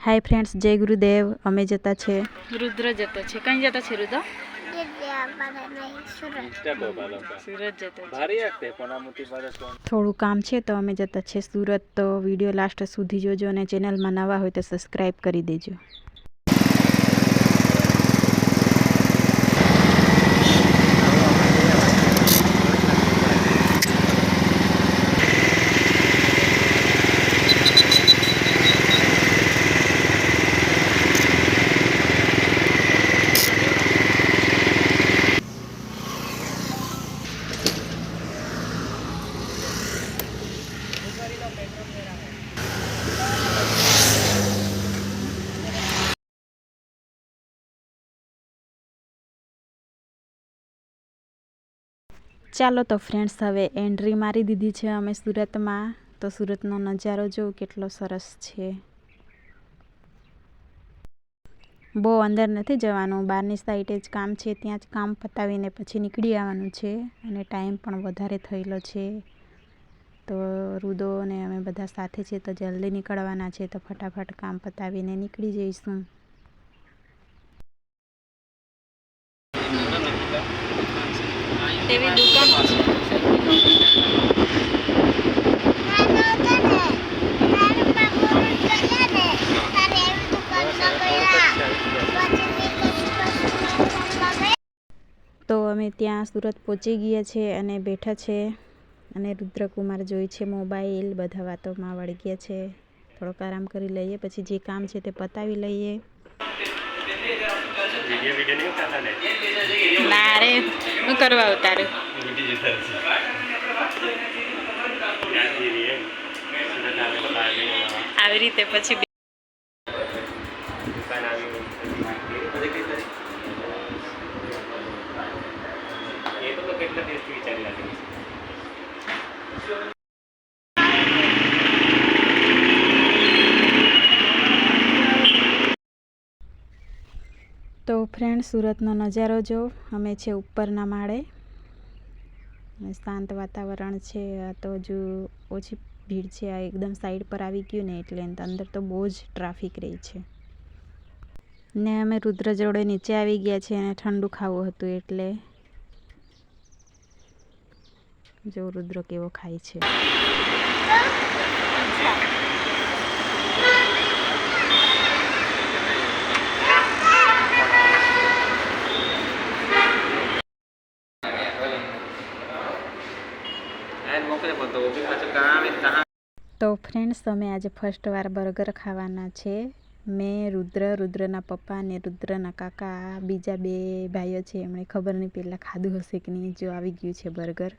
Hi friends, जय गुरुदेव। अमे जता छे रुद्र जतो छे। कहीं जता छे रुद्र? थोड़ू काम छे तो अमे जता छे सूरत। तो विडियो लास्ट सुधी जोजो ने चेनल में नवा होय तो सब्सक्राइब करी देजो। चालो तो फ्रेंड्स, हवे एंट्री मारी दीधी छे अमे सूरत में। तो सूरतनो नजारो जो केटलो सरस छे। बहु अंदर नहीं जवानुं, बारनी साइडे ज काम छे, त्यां ज काम पतावीने पछी निकળી आववानुं छे अने टाइम पण वधारे थयेलो छे। तो रुदो ने अमे बधा साथे छे तो जल्दी निकळवाना छे, तो फटाफट काम पतावीने निकળી जईशुं। एवी दुकान तो अमे त्यां सूरत पहोंची गया छे अने बैठा छे अने रुद्रकुमार जोई छे मोबाइल। बधा वातोमां वળી ગયા છે। થોડોક આરામ કરી લઈએ, પછી જે કામ છે તે પતાવી લઈએ। ના રે, હું કરવા ઉતારું આવી રીતે પછી तो फ्रेंड्स, सूरतनो नजारो जो अमे छे उपरना माळे। शांत वातावरण छे। आ तो जो ओછી भीड़ छे, आ एकदम साइड पर आवी गयुं ने એટલે अंदर तो बहुत ज ट्राफिक रही छे ने अमे रुद्र जोड़े नीचे आवी गया छे अने ठंडू खावुं हतुं એટલે जो रुद्र केवो खाय छे। तो फ्रेंड्स, अमे आज फर्स्ट वार बर्गर खावाना छे। मैं रुद्रना पप्पा ने रुद्रना काका, बीजा बे भाईओ छे, एमणे खबर नहीं पहला खाधुं हशे कि नहीं। जो आवी गयुं छे बर्गर।